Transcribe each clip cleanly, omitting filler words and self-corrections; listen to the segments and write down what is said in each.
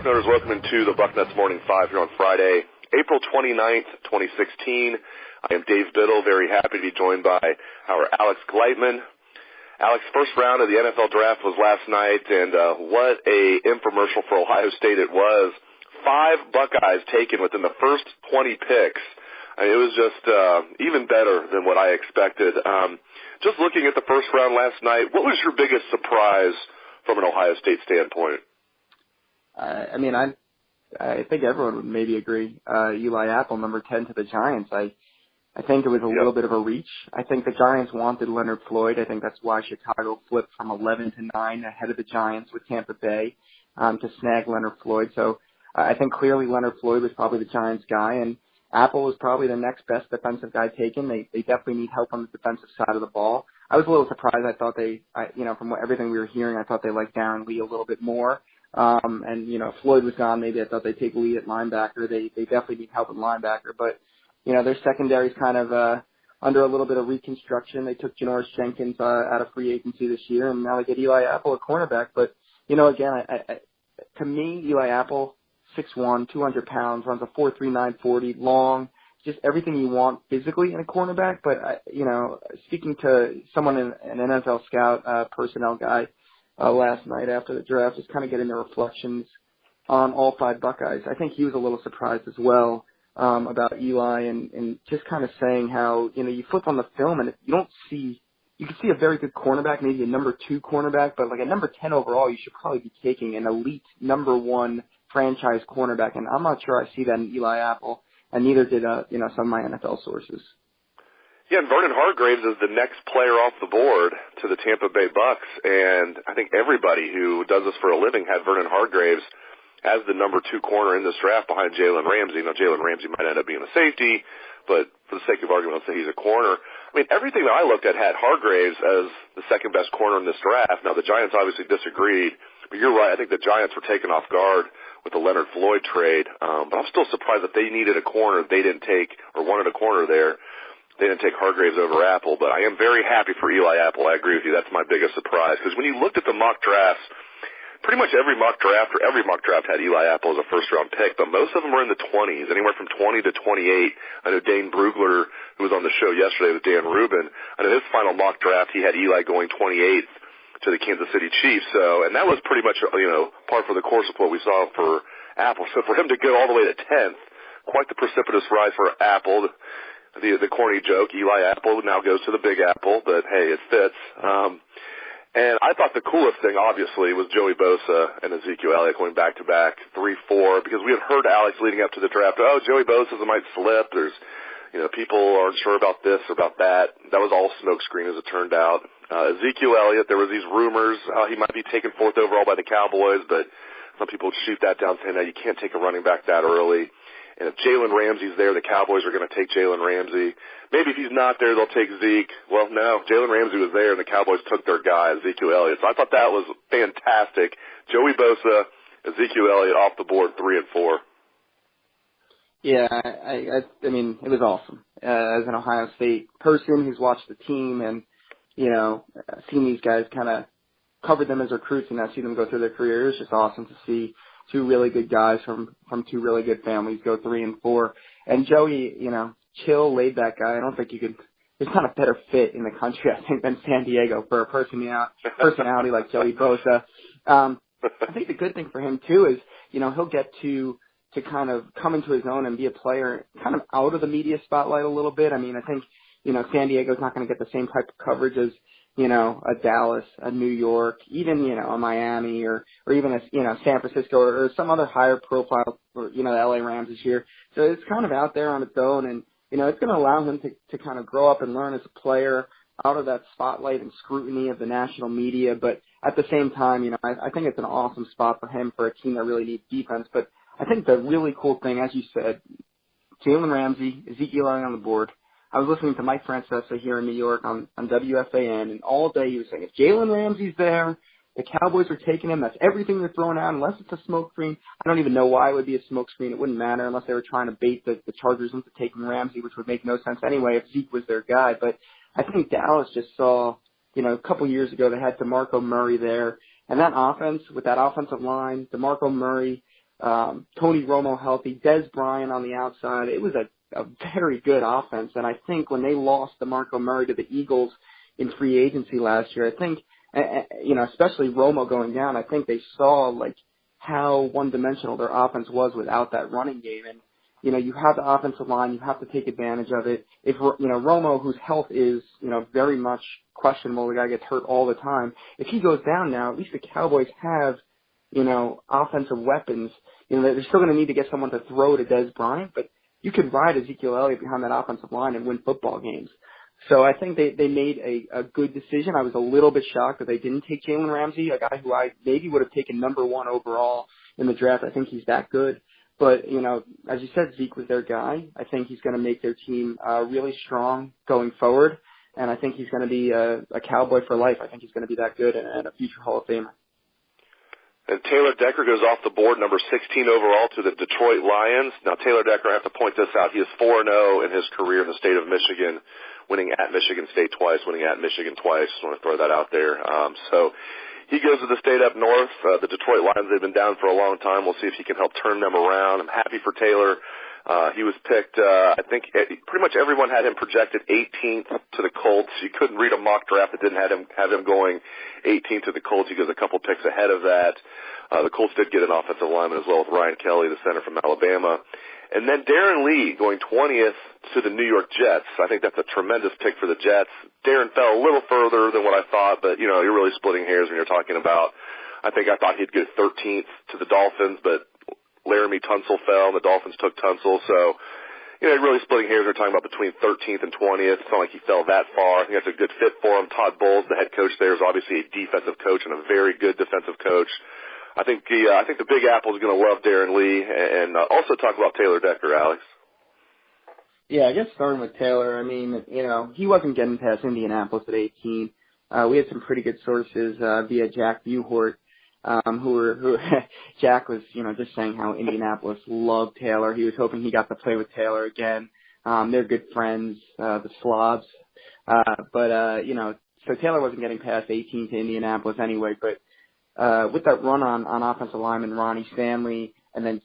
Bucknutters, welcome to the Bucknuts Morning 5 here on Friday, April 29th, 2016. I am Dave Biddle, very happy to be joined by our Alex Gleitman. Alex, first round of the NFL draft was last night, and what a infomercial for Ohio State it was. 5 Buckeyes taken within the first 20 picks. I mean, it was just even better than what I expected. Just looking at the first round last night, what was your biggest surprise from an Ohio State standpoint? I think everyone would maybe agree. Eli Apple, number 10 to the Giants. I think it was a little bit of a reach. I think the Giants wanted Leonard Floyd. I think that's why Chicago flipped from 11 to 9 ahead of the Giants with Tampa Bay to snag Leonard Floyd. So I think clearly Leonard Floyd was probably the Giants guy, and Apple was probably the next best defensive guy taken. They definitely need help on the defensive side of the ball. I was a little surprised. I thought from everything we were hearing, I thought they liked Darren Lee a little bit more. Floyd was gone. Maybe I thought they'd take Lee at linebacker. They definitely need help at linebacker. But, their secondary's kind of under a little bit of reconstruction. They took Janoris Jenkins out of free agency this year, and now they get Eli Apple at cornerback. But, again, to me, Eli Apple, 6'1", 200 pounds, runs a 4.39 40, long, just everything you want physically in a cornerback. But, speaking to someone, an NFL scout, personnel guy, last night after the draft, just kind of getting the reflections on all 5 Buckeyes. I think he was a little surprised as well about Eli and just kind of saying how, you flip on the film and you can see a very good cornerback, maybe a number 2 cornerback, but like a number 10 overall, you should probably be taking an elite number 1 franchise cornerback. And I'm not sure I see that in Eli Apple, and neither did, some of my NFL sources. Yeah, and Vernon Hargreaves is the next player off the board to the Tampa Bay Bucks, and I think everybody who does this for a living had Vernon Hargreaves as the number 2 corner in this draft behind Jalen Ramsey. Now, Jalen Ramsey might end up being a safety, but for the sake of argument, I'll say he's a corner. I mean, everything that I looked at had Hargreaves as the second best corner in this draft. Now, the Giants obviously disagreed, but you're right. I think the Giants were taken off guard with the Leonard Floyd trade, but I'm still surprised that they needed a corner they didn't take or wanted a corner there. They didn't take Hargreaves over Apple, but I am very happy for Eli Apple. I agree with you. That's my biggest surprise. Because when you looked at the mock drafts, pretty much every mock draft had Eli Apple as a first-round pick, but most of them were in the 20s, anywhere from 20 to 28. I know Dane Brugler, who was on the show yesterday with Dan Rubin, I know his final mock draft, he had Eli going 28th to the Kansas City Chiefs. So, and that was pretty much, par for the course of what we saw for Apple. So for him to go all the way to 10th, quite the precipitous rise for Apple. The corny joke, Eli Apple now goes to the Big Apple, but hey, it fits. And I thought the coolest thing, obviously, was Joey Bosa and Ezekiel Elliott going back-to-back 3-4, because we had heard Alex leading up to the draft, Joey Bosa might slip. There's, people aren't sure about this or about that. That was all smokescreen, as it turned out. Ezekiel Elliott, there was these rumors he might be taken 4th overall by the Cowboys, but some people would shoot that down saying, you can't take a running back that early. And if Jalen Ramsey's there, the Cowboys are going to take Jalen Ramsey. Maybe if he's not there, they'll take Zeke. Well, no, Jalen Ramsey was there, and the Cowboys took their guy, Ezekiel Elliott. So I thought that was fantastic. Joey Bosa, Ezekiel Elliott off the board, 3 and 4. Yeah, I mean, it was awesome. As an Ohio State person who's watched the team and, seen these guys kind of cover them as recruits and now see them go through their career, it was just awesome to see 2 really good guys from 2 really good families go 3 and 4. And Joey, chill, laid back guy. I don't think there's not a better fit in the country, I think, than San Diego for a personality like Joey Bosa. I think the good thing for him too is, he'll get to kind of come into his own and be a player kind of out of the media spotlight a little bit. I mean, I think, San Diego's not going to get the same type of coverage as, a Dallas, a New York, even, a Miami or even a, San Francisco or some other higher profile, or, the LA Rams this year. So it's kind of out there on its own, and, it's going to allow him to kind of grow up and learn as a player out of that spotlight and scrutiny of the national media. But at the same time, I think it's an awesome spot for him for a team that really needs defense. But I think the really cool thing, as you said, Jalen Ramsey, Ezekiel Elliott on the board. I was listening to Mike Francesa here in New York on WFAN, and all day he was saying, if Jalen Ramsey's there, the Cowboys are taking him. That's everything they're throwing out, unless it's a smoke screen. I don't even know why it would be a smoke screen. It wouldn't matter unless they were trying to bait the Chargers into taking Ramsey, which would make no sense anyway if Zeke was their guy. But I think Dallas just saw, a couple years ago they had DeMarco Murray there. And that offense, with that offensive line, DeMarco Murray, Tony Romo healthy, Des Bryant on the outside. It was a very good offense. And I think when they lost DeMarco Murray to the Eagles in free agency last year, I think, especially Romo going down, I think they saw like how one-dimensional their offense was without that running game. And, you have the offensive line, you have to take advantage of it. If, Romo, whose health is, very much questionable, the guy gets hurt all the time. If he goes down now, at least the Cowboys have, offensive weapons. They're still going to need to get someone to throw to Des Bryant, but you could ride Ezekiel Elliott behind that offensive line and win football games. So I think they made a good decision. I was a little bit shocked that they didn't take Jalen Ramsey, a guy who I maybe would have taken number 1 overall in the draft. I think he's that good. But, as you said, Zeke was their guy. I think he's going to make their team really strong going forward. And I think he's going to be a Cowboy for life. I think he's going to be that good and a future Hall of Famer. And Taylor Decker goes off the board, number 16 overall, to the Detroit Lions. Now, Taylor Decker, I have to point this out, he is 4-0 in his career in the state of Michigan, winning at Michigan State twice, winning at Michigan twice. Just want to throw that out there. So he goes to the state up north. The Detroit Lions, they've been down for a long time. We'll see if he can help turn them around. I'm happy for Taylor. He was picked, I think pretty much everyone had him projected 18th to the Colts. You couldn't read a mock draft that didn't have him going 18th to the Colts. He goes a couple picks ahead of that. The Colts did get an offensive lineman as well with Ryan Kelly, the center from Alabama. And then Darren Lee going 20th to the New York Jets. I think that's a tremendous pick for the Jets. Darren fell a little further than what I thought, but, you're really splitting hairs when you're talking about, I thought he'd get 13th to the Dolphins, but Laramie Tunsil fell, and the Dolphins took Tunsil. So, really splitting hairs. We're talking about between 13th and 20th. It's not like he fell that far. I think that's a good fit for him. Todd Bowles, the head coach there, is obviously a defensive coach and a very good defensive coach. I think the Big Apple is going to love Darren Lee, and also talk about Taylor Decker, Alex. Yeah, I guess starting with Taylor, I mean, he wasn't getting past Indianapolis at 18. We had some pretty good sources via Jack Buhort, who Jack was, just saying how Indianapolis loved Taylor. He was hoping he got to play with Taylor again. They're good friends, the Slavs. So Taylor wasn't getting past 18 to Indianapolis anyway, but with that run on offensive lineman Ronnie Stanley, and then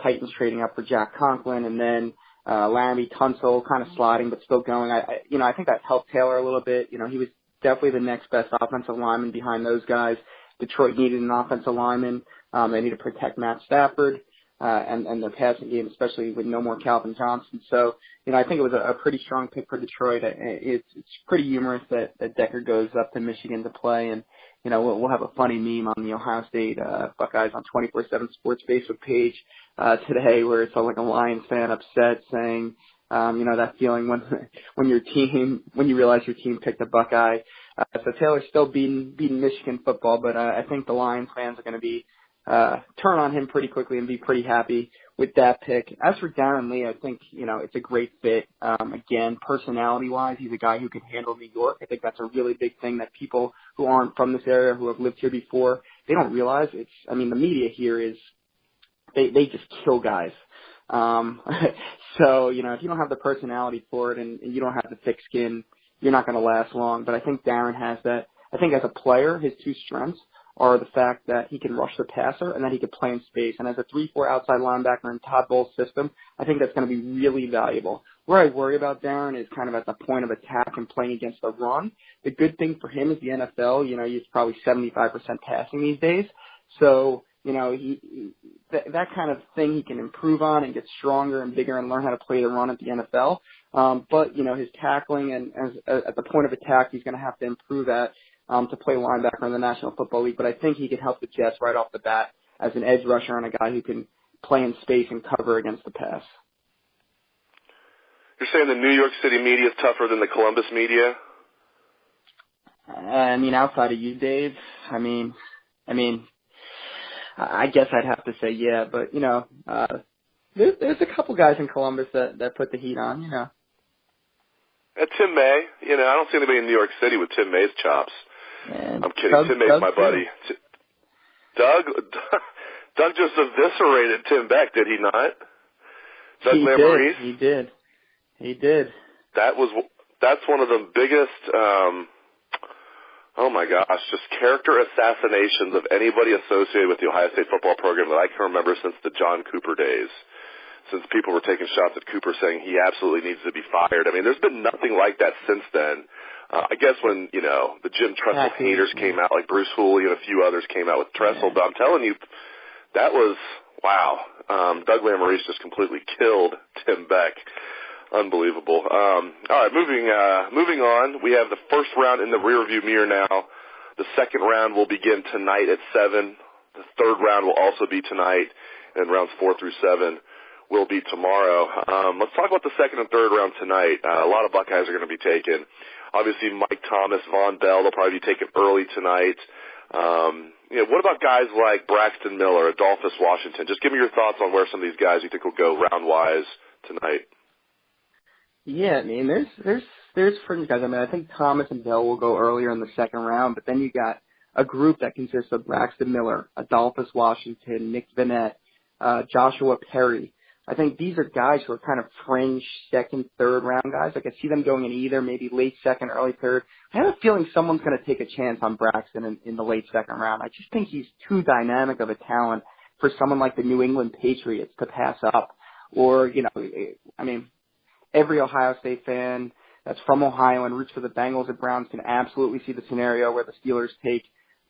Titans trading up for Jack Conklin, and then Laramie Tunsil kind of sliding but still going. I think that helped Taylor a little bit. He was definitely the next best offensive lineman behind those guys. Detroit needed an offensive lineman. They needed to protect Matt Stafford and their passing game, especially with no more Calvin Johnson. So, I think it was a pretty strong pick for Detroit. It's pretty humorous that Decker goes up to Michigan to play, and we'll have a funny meme on the Ohio State Buckeyes on 24/7 Sports Facebook page today, where it's like a Lions fan upset saying, that feeling when you realize your team picked a Buckeye. So Taylor's still beating Michigan football, but I think the Lions fans are going to be turn on him pretty quickly and be pretty happy with that pick. As for Darren Lee, I think, it's a great fit. Again, personality-wise, he's a guy who can handle New York. I think that's a really big thing that people who aren't from this area, who have lived here before, they don't realize. The media here is, they just kill guys. So, if you don't have the personality for it and you don't have the thick skin, you're not going to last long. But I think Darren has that. I think as a player, his two strengths are the fact that he can rush the passer and that he can play in space. And as a 3-4 outside linebacker in Todd Bowles' system, I think that's going to be really valuable. Where I worry about Darren is kind of at the point of attack and playing against the run. The good thing for him is the NFL, he's probably 75% passing these days. So, that kind of thing he can improve on and get stronger and bigger and learn how to play the run at the NFL. But his tackling and at the point of attack, he's going to have to improve that to play linebacker in the National Football League. But I think he could help the Jets right off the bat as an edge rusher and a guy who can play in space and cover against the pass. You're saying the New York City media is tougher than the Columbus media? Outside of you, Dave, I guess I'd have to say yeah, but, there's a couple guys in Columbus that put the heat on, Tim May, I don't see anybody in New York City with Tim May's chops. Man, I'm kidding. Tim May's my buddy. Doug just eviscerated Tim Beck, did he not? Doug Lamorese? He did. That's one of the biggest, Oh, my gosh, just character assassinations of anybody associated with the Ohio State football program that I can remember since the John Cooper days, since people were taking shots at Cooper saying he absolutely needs to be fired. I mean, there's been nothing like that since then. I guess when, the Jim Tressel haters came out, like Bruce Hooley and a few others came out with Tressel, but I'm telling you, that was, wow. Doug Lamorese just completely killed Tim Beck. Unbelievable. All right, moving on. We have the first round in the rearview mirror now. The second round will begin tonight at 7. The third round will also be tonight, and rounds 4 through 7 will be tomorrow. Let's talk about the second and third round tonight. A lot of Buckeyes are going to be taken. Obviously, Mike Thomas, Von Bell, they'll probably be taken early tonight. What about guys like Braxton Miller, Adolphus Washington? Just give me your thoughts on where some of these guys you think will go round-wise tonight. Yeah, I mean, there's fringe guys. I mean, I think Thomas and Bell will go earlier in the second round, but then you got a group that consists of Braxton Miller, Adolphus Washington, Nick Vannett, Joshua Perry. I think these are guys who are kind of fringe second, third round guys. Like I see them going in either maybe late second, early third. I have a feeling someone's going to take a chance on Braxton in the late second round. I just think he's too dynamic of a talent for someone like the New England Patriots to pass up. Or, I mean, every Ohio State fan that's from Ohio and roots for the Bengals and Browns can absolutely see the scenario where the Steelers take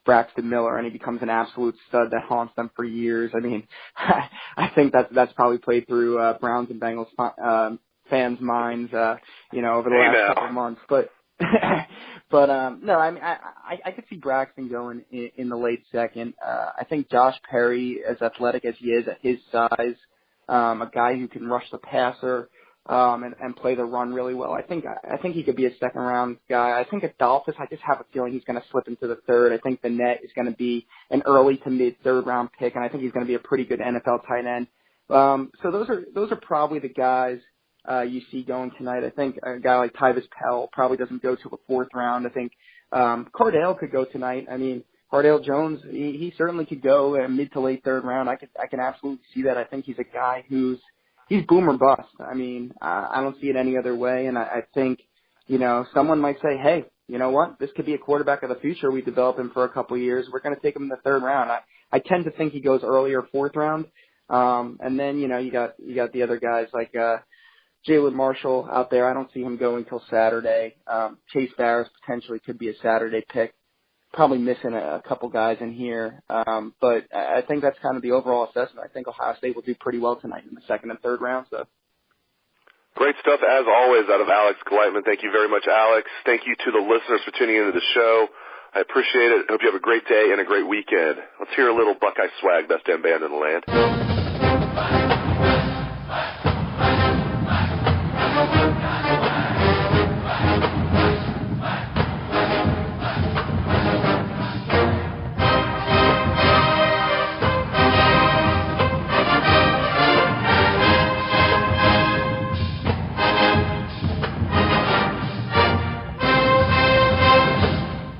Braxton Miller and he becomes an absolute stud that haunts them for years. I mean, I think that's probably played through Browns and Bengals fans' minds, over the last couple of months. But no, I mean, I could see Braxton going in the late second. I think Josh Perry, as athletic as he is at his size, a guy who can rush the passer, and play the run really well. I think he could be a second round guy. I think Adolphus, I just have a feeling he's going to slip into the third. I think Vannett is going to be an early to mid third round pick, and I think he's going to be a pretty good NFL tight end. So those are probably the guys you see going tonight. I think a guy like Tyvis Pell probably doesn't go to the fourth round. I think Cardale could go tonight. I mean, Cardale Jones, he certainly could go mid to late third round. I can absolutely see that. I think he's a guy he's boom or bust. I mean, I don't see it any other way. And I think, someone might say, hey, you know what? This could be a quarterback of the future. We develop him for a couple of years. We're going to take him in the third round. I tend to think he goes earlier fourth round. And then, you got the other guys like Jalen Marshall out there. I don't see him going till Saturday. Chase Barris potentially could be a Saturday pick. Probably missing a couple guys in here. But I think that's kind of the overall assessment. I think Ohio State will do pretty well tonight in the second and third round. So. Great stuff, as always, out of Alex Gleitman. Thank you very much, Alex. Thank you to the listeners for tuning into the show. I appreciate it. Hope you have a great day and a great weekend. Let's hear a little Buckeye swag, best damn band in the land.